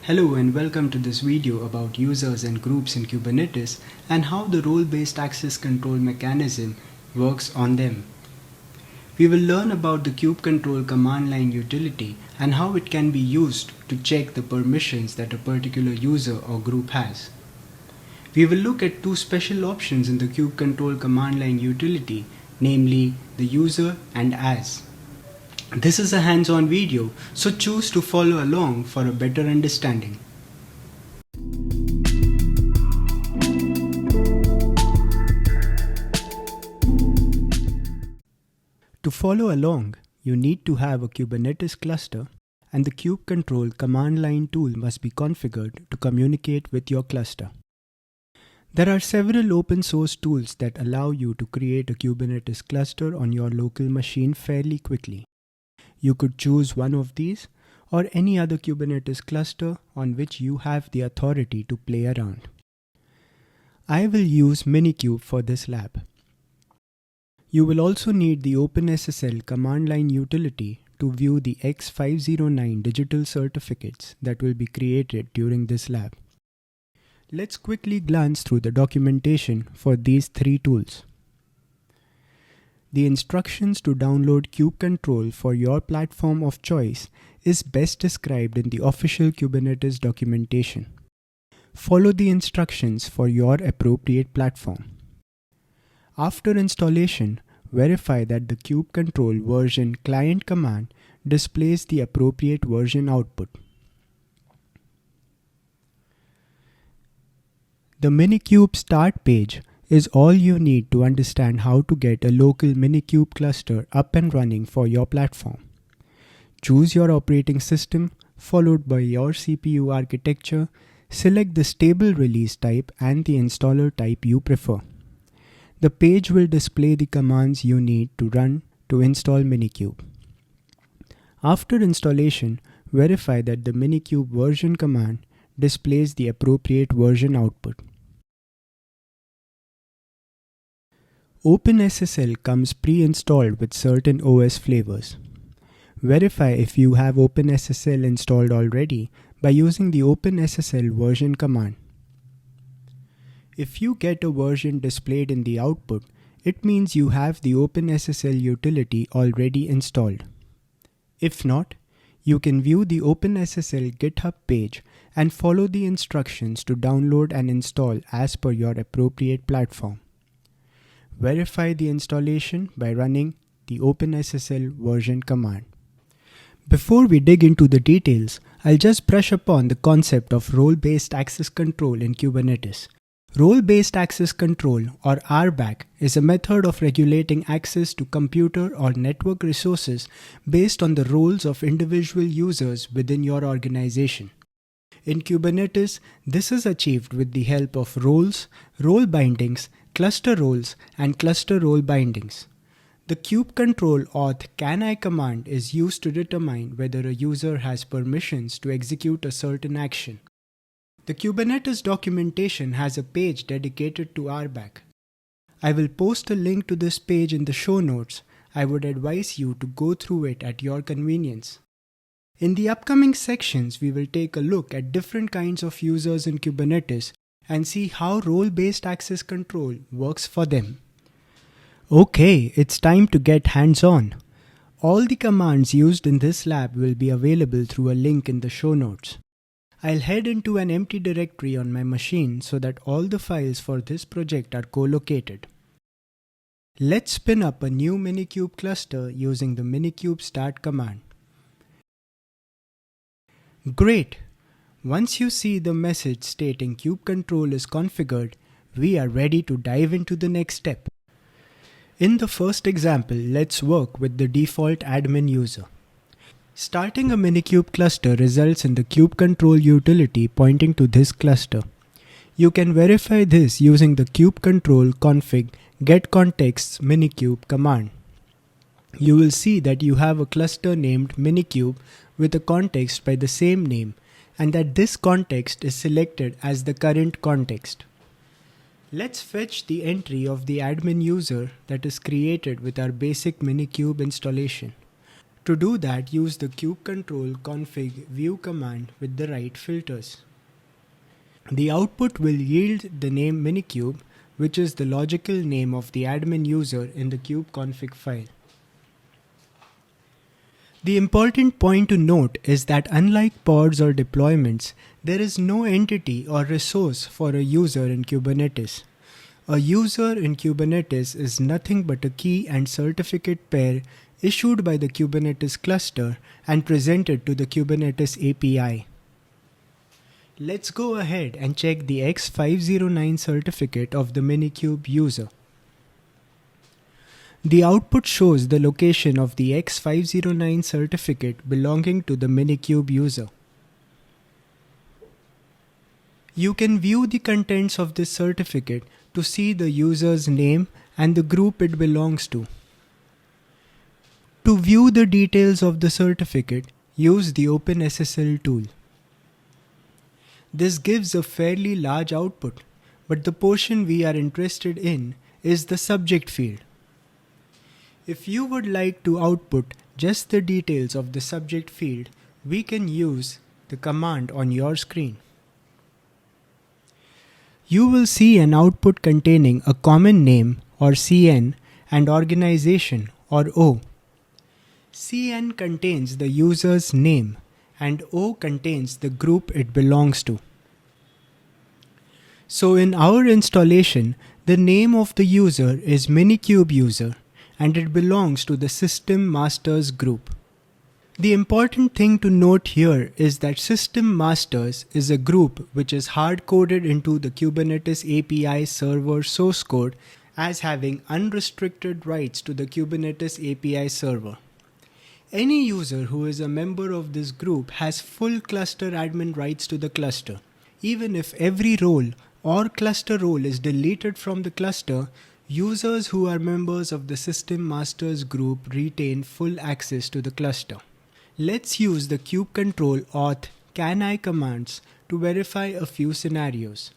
Hello and welcome to this video about users and groups in Kubernetes and how the role-based access control mechanism works on them. We will learn about the kubectl command line utility and how it can be used to check the permissions that a particular user or group has. We will look at two special options in the kubectl command line utility, namely the user and as. This is a hands-on video, so choose to follow along for a better understanding. To follow along, you need to have a Kubernetes cluster, and the kubectl command line tool must be configured to communicate with your cluster. There are several open source tools that allow you to create a Kubernetes cluster on your local machine fairly quickly. You could choose one of these or any other Kubernetes cluster on which you have the authority to play around. I will use Minikube for this lab. You will also need the OpenSSL command line utility to view the X509 digital certificates that will be created during this lab. Let's quickly glance through the documentation for these three tools. The instructions to download kubectl for your platform of choice is best described in the official Kubernetes documentation. Follow the instructions for your appropriate platform. After installation, verify that the kubectl version client command displays the appropriate version output. The Minikube start page is all you need to understand how to get a local Minikube cluster up and running for your platform. Choose your operating system, followed by your CPU architecture, select the stable release type and the installer type you prefer. The page will display the commands you need to run to install Minikube. After installation, verify that the Minikube version command displays the appropriate version output. OpenSSL comes pre-installed with certain OS flavors. Verify if you have OpenSSL installed already by using the OpenSSL version command. If you get a version displayed in the output, it means you have the OpenSSL utility already installed. If not, you can view the OpenSSL GitHub page and follow the instructions to download and install as per your appropriate platform. Verify the installation by running the OpenSSL version command. Before we dig into the details, I'll just brush upon the concept of role-based access control in Kubernetes. Role-based access control, or RBAC, is a method of regulating access to computer or network resources based on the roles of individual users within your organization. In Kubernetes, this is achieved with the help of roles, role bindings, cluster roles, and cluster role bindings. The kubectl auth cani command is used to determine whether a user has permissions to execute a certain action. The Kubernetes documentation has a page dedicated to RBAC. I will post a link to this page in the show notes. I would advise you to go through it at your convenience. In the upcoming sections, we will take a look at different kinds of users in Kubernetes and see how role-based access control works for them. Okay, it's time to get hands-on. All the commands used in this lab will be available through a link in the show notes. I'll head into an empty directory on my machine so that all the files for this project are co-located. Let's spin up a new Minikube cluster using the Minikube start command. Great! Once you see the message stating kubectl is configured, we are ready to dive into the next step. In the first example, let's work with the default admin user. Starting a Minikube cluster results in the kubectl utility pointing to this cluster. You can verify this using the kubectl config getContexts minikube command. You will see that you have a cluster named Minikube with a context by the same name, and that this context is selected as the current context. Let's fetch the entry of the admin user that is created with our basic Minikube installation. To do that, use the kubectl config view command with the right filters. The output will yield the name Minikube, which is the logical name of the admin user in the kubeconfig file. The important point to note is that unlike pods or deployments, there is no entity or resource for a user in Kubernetes. A user in Kubernetes is nothing but a key and certificate pair issued by the Kubernetes cluster and presented to the Kubernetes API. Let's go ahead and check the X509 certificate of the Minikube user. The output shows the location of the X509 certificate belonging to the Minikube user. You can view the contents of this certificate to see the user's name and the group it belongs to. To view the details of the certificate, use the OpenSSL tool. This gives a fairly large output, but the portion we are interested in is the subject field. If you would like to output just the details of the subject field, we can use the command on your screen. You will see an output containing a common name or CN and organization or O. CN contains the user's name and O contains the group it belongs to. So in our installation, the name of the user is Minikube user and it belongs to the system masters group. The important thing to note here is that system masters is a group which is hard-coded into the Kubernetes API server source code as having unrestricted rights to the Kubernetes API server. Any user who is a member of this group has full cluster admin rights to the cluster. Even if every role or cluster role is deleted from the cluster, users who are members of the system masters group retain full access to the cluster. Let's use the kubectl auth cani commands to verify a few scenarios.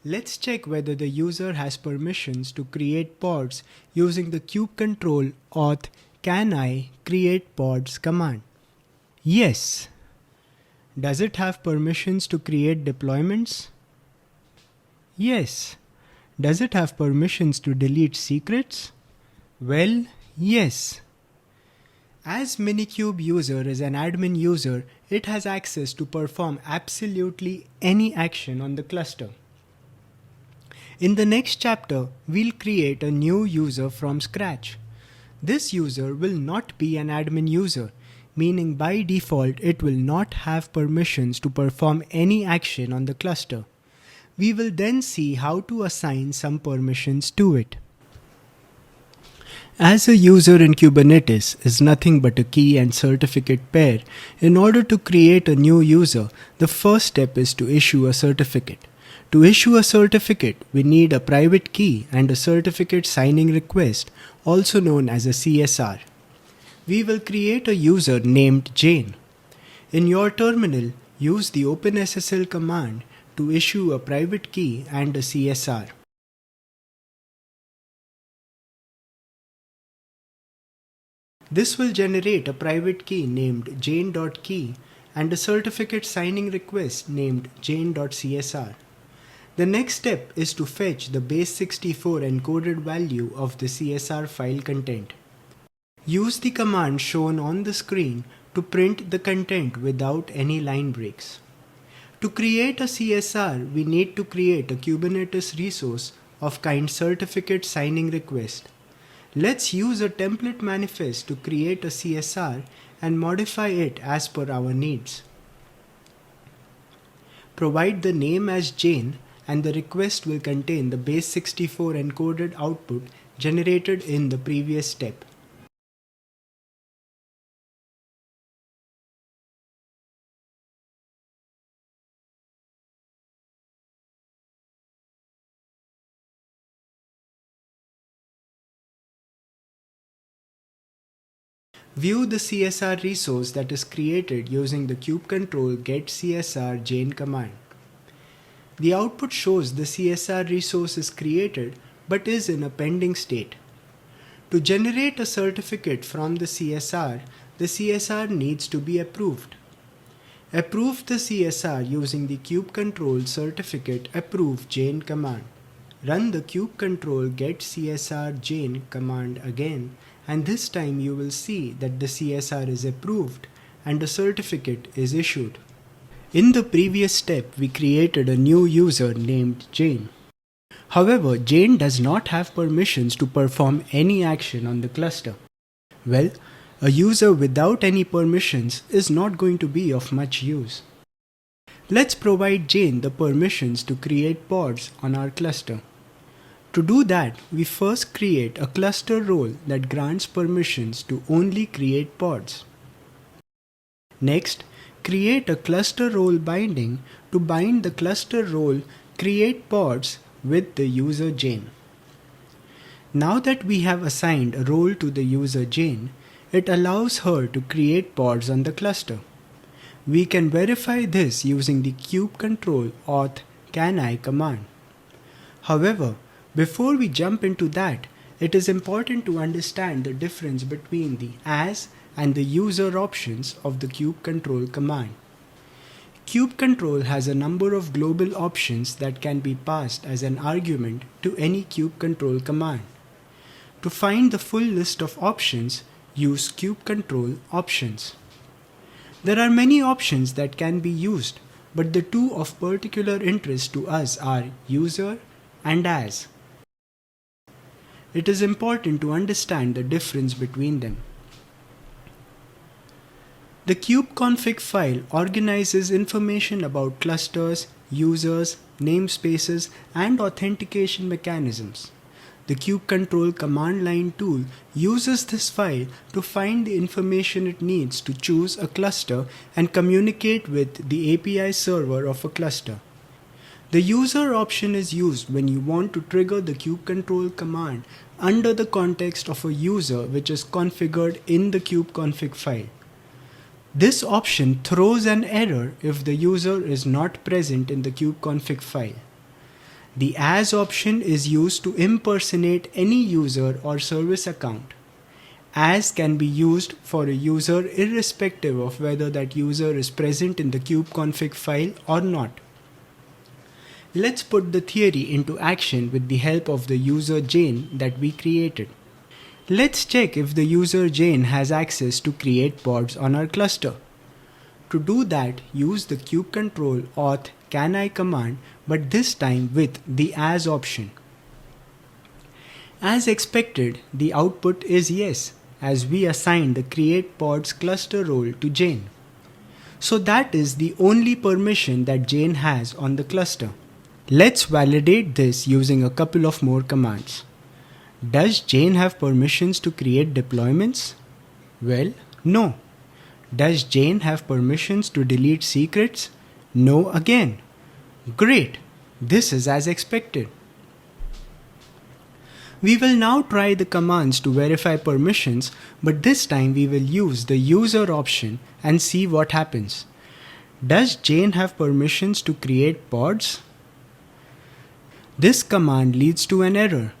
Let's check whether the user has permissions to create pods using the kubectl auth cani create pods command. Yes. Does it have permissions to create deployments? Yes. Does it have permissions to delete secrets? Well, yes. As Minikube user is an admin user, it has access to perform absolutely any action on the cluster. In the next chapter, we'll create a new user from scratch. This user will not be an admin user, meaning by default it will not have permissions to perform any action on the cluster. We will then see how to assign some permissions to it. As a user in Kubernetes is nothing but a key and certificate pair, in order to create a new user, the first step is to issue a certificate. To issue a certificate, we need a private key and a certificate signing request, also known as a CSR. We will create a user named Jane. In your terminal, use the OpenSSL command to issue a private key and a CSR. This will generate a private key named jane.key and a certificate signing request named jane.csr. The next step is to fetch the base64 encoded value of the CSR file content. Use the command shown on the screen to print the content without any line breaks. To create a CSR, we need to create a Kubernetes resource of kind certificate signing request. Let's use a template manifest to create a CSR and modify it as per our needs. Provide the name as Jane and the request will contain the base64 encoded output generated in the previous step. View the CSR resource that is created using the kubectl getCSR Jane command. The output shows the CSR resource is created but is in a pending state. To generate a certificate from the CSR, the CSR needs to be approved. Approve the CSR using the kubectl certificate approve Jane command. Run the kubectl get CSR Jane command again, and this time you will see that the CSR is approved and a certificate is issued. In the previous step, we created a new user named Jane. However, Jane does not have permissions to perform any action on the cluster. Well, a user without any permissions is not going to be of much use. Let's provide Jane the permissions to create pods on our cluster. To do that, we first create a cluster role that grants permissions to only create pods. Next, create a cluster role binding to bind the cluster role create pods with the user Jane. Now that we have assigned a role to the user Jane, it allows her to create pods on the cluster. We can verify this using the kubectl auth cani command. However, before we jump into that, it is important to understand the difference between the as and the user options of the kubectl command. Kubectl has a number of global options that can be passed as an argument to any kubectl command. To find the full list of options, use kubectl options. There are many options that can be used, but the two of particular interest to us are user and as. It is important to understand the difference between them. The kubeconfig file organizes information about clusters, users, namespaces, and authentication mechanisms. The kubectl command line tool uses this file to find the information it needs to choose a cluster and communicate with the API server of a cluster. The user option is used when you want to trigger the kubectl command under the context of a user which is configured in the kubeconfig file. This option throws an error if the user is not present in the kubeconfig file. The as option is used to impersonate any user or service account. As can be used for a user irrespective of whether that user is present in the kubeconfig file or not. Let's put the theory into action with the help of the user Jane that we created. Let's check if the user Jane has access to create pods on our cluster. To do that, use the kubectl auth cani command, but this time with the as option. As expected, the output is yes, as we assigned the create pods cluster role to Jane. So that is the only permission that Jane has on the cluster. Let's validate this using a couple of more commands. Does Jane have permissions to create deployments? Well, no. Does Jane have permissions to delete secrets? No again. Great. This is as expected. We will now try the commands to verify permissions, but this time we will use the user option and see what happens. Does Jane have permissions to create pods? This command leads to an error.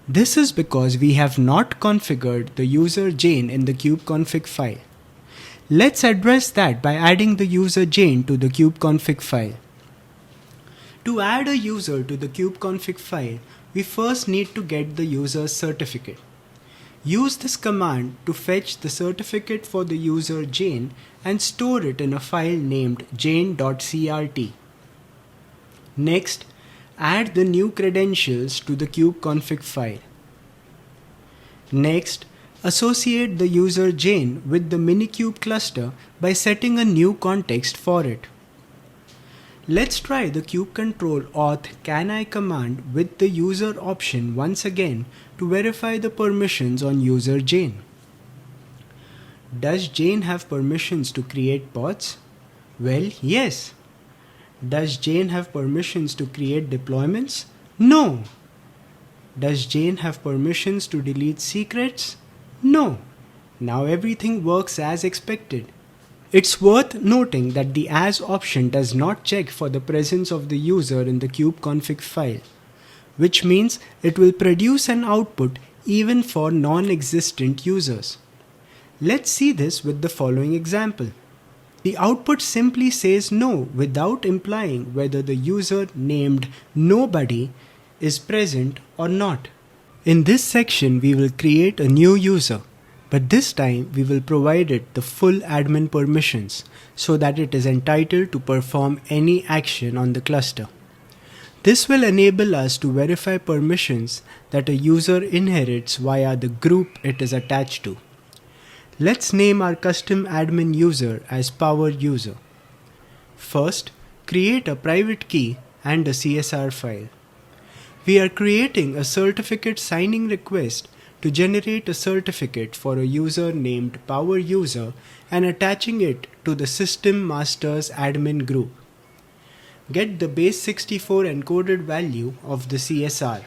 This is because we have not configured the user Jane in the kubeconfig file. Let's address that by adding the user Jane to the kubeconfig file. To add a user to the kubeconfig file, we first need to get the user's certificate. Use this command to fetch the certificate for the user Jane and store it in a file named jane.crt. Next, add the new credentials to the kubeconfig file. Next, associate the user Jane with the Minikube cluster by setting a new context for it. Let's try the kubectl auth cani command with the user option once again to verify the permissions on user Jane. Does Jane have permissions to create pods? Well, yes. Does Jane have permissions to create deployments? No. Does Jane have permissions to delete secrets? No. Now everything works as expected. It's worth noting that the as option does not check for the presence of the user in the kubeconfig file, which means it will produce an output even for non-existent users. Let's see this with the following example. The output simply says no without implying whether the user named nobody is present or not. In this section, we will create a new user, but this time we will provide it the full admin permissions so that it is entitled to perform any action on the cluster. This will enable us to verify permissions that a user inherits via the group it is attached to. Let's name our custom admin user as power user. First, create a private key and a CSR file. We are creating a certificate signing request to generate a certificate for a user named power user and attaching it to the system master's admin group. Get the base 64 encoded value of the CSR.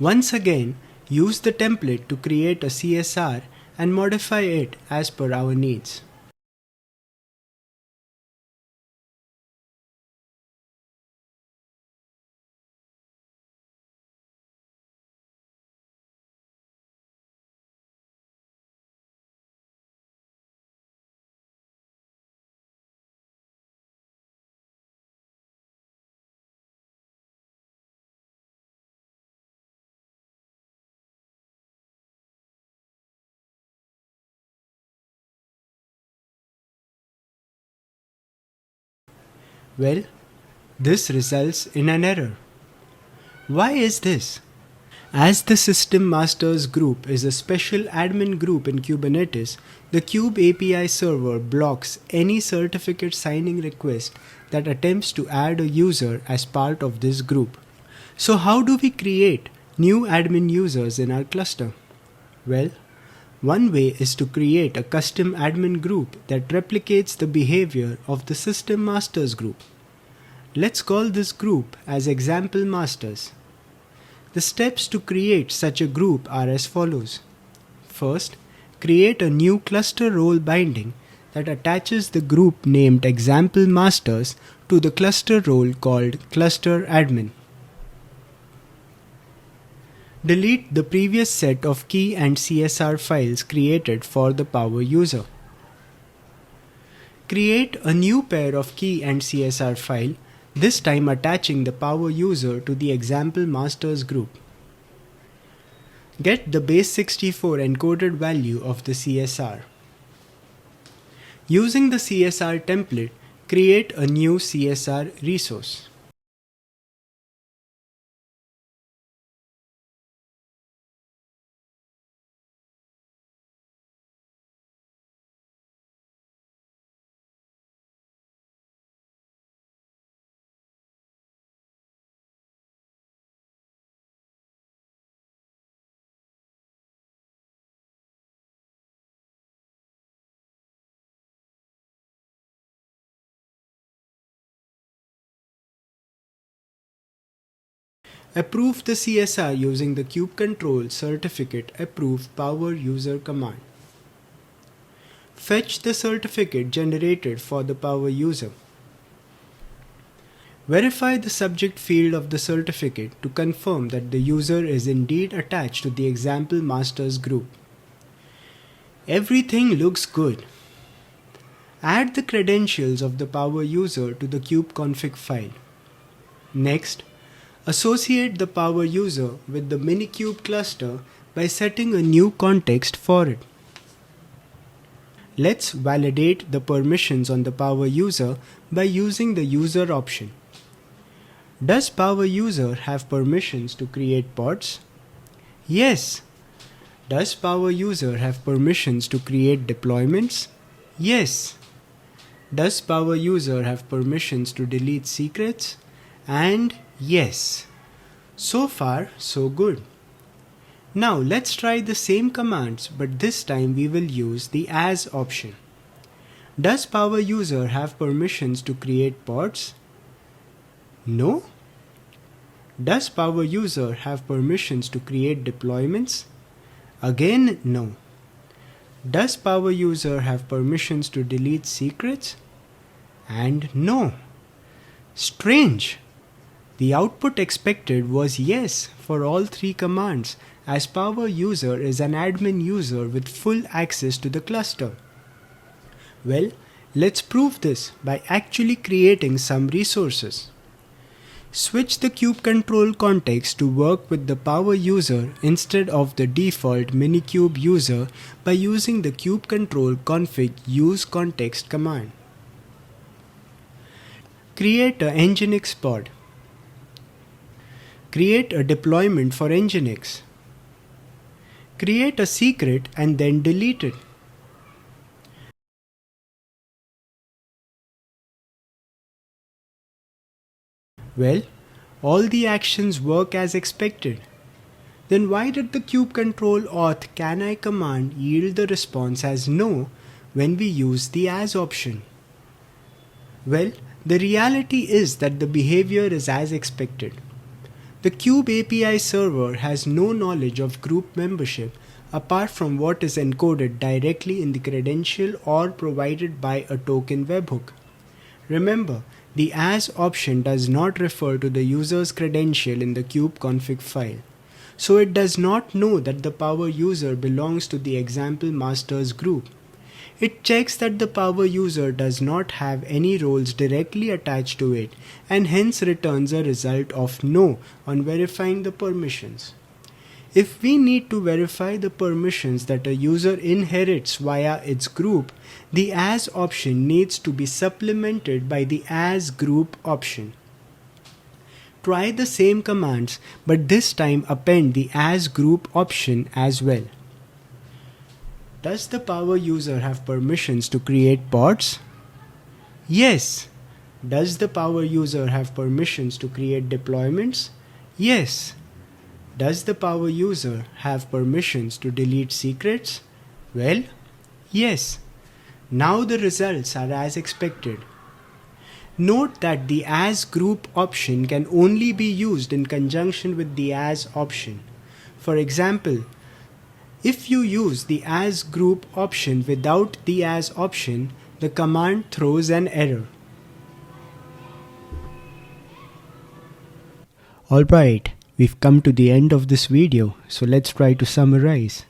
Once again, use the template to create a CSR and modify it as per our needs. Well, this results in an error. Why is this? As the System Masters group is a special admin group in Kubernetes, the Kube API server blocks any certificate signing request that attempts to add a user as part of this group. So how do we create new admin users in our cluster? Well, one way is to create a custom admin group that replicates the behavior of the System Masters group. Let's call this group as Example Masters. The steps to create such a group are as follows. First, create a new cluster role binding that attaches the group named Example Masters to the cluster role called Cluster Admin. Delete the previous set of key and CSR files created for the power user. Create a new pair of key and CSR file, this time attaching the power user to the Example Masters group. Get the base 64 encoded value of the CSR. Using the CSR template, create a new CSR resource. Approve the CSR using the kubectl certificate approve power user command. Fetch the certificate generated for the power user. Verify the subject field of the certificate to confirm that the user is indeed attached to the Example Masters group. Everything looks good. Add the credentials of the power user to the kubeconfig file. Next, associate the power user with the Minikube cluster by setting a new context for it. Let's validate the permissions on the power user by using the user option. Does power user have permissions to create pods? Yes. Does power user have permissions to create deployments? Yes. Does power user have permissions to delete secrets? And yes. So far, so good. Now let's try the same commands, but this time we will use the as option. Does power user have permissions to create pods? No. Does power user have permissions to create deployments? Again, no. Does power user have permissions to delete secrets? And no. Strange. The output expected was yes for all three commands, as power user is an admin user with full access to the cluster. Well, let's prove this by actually creating some resources. Switch the kubectl context to work with the power user instead of the default Minikube user by using the kubectl config useContext command. Create a Nginx pod. Create a deployment for Nginx. Create a secret and then delete it. Well, all the actions work as expected. Then why did the kubectl auth cani command yield the response as no when we use the as option? Well, the reality is that the behavior is as expected. The Kube API server has no knowledge of group membership apart from what is encoded directly in the credential or provided by a token webhook. Remember, the as option does not refer to the user's credential in the kube config file, so it does not know that the power user belongs to the example masters group. It checks that the power user does not have any roles directly attached to it and hence returns a result of no on verifying the permissions. If we need to verify the permissions that a user inherits via its group, the as option needs to be supplemented by the as group option. Try the same commands, but this time append the as group option as well. Does the power user have permissions to create pods? Yes. Does the power user have permissions to create deployments? Yes. Does the power user have permissions to delete secrets? Well, yes. Now the results are as expected. Note that the as group option can only be used in conjunction with the as option. For example, if you use the as group option without the as option, the command throws an error. Alright, we've come to the end of this video, so let's try to summarize.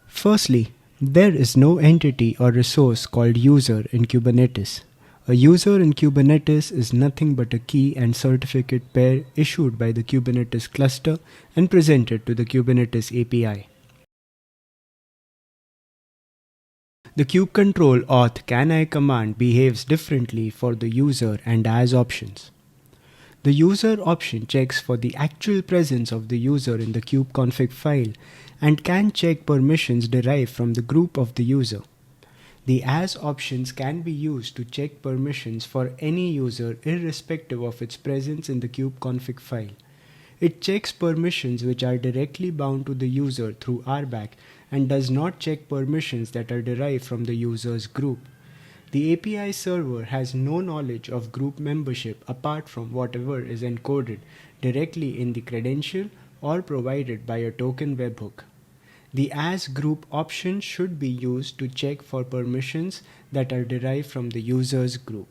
Firstly, there is no entity or resource called user in Kubernetes. A user in Kubernetes is nothing but a key and certificate pair issued by the Kubernetes cluster and presented to the Kubernetes API. The kubectl auth cani command behaves differently for the user and as options. The user option checks for the actual presence of the user in the kube config file and can check permissions derived from the group of the user. The as options can be used to check permissions for any user irrespective of its presence in the kube config file. It checks permissions which are directly bound to the user through RBAC and does not check permissions that are derived from the user's group. The API server has no knowledge of group membership apart from whatever is encoded directly in the credential or provided by a token webhook. The as group option should be used to check for permissions that are derived from the user's group.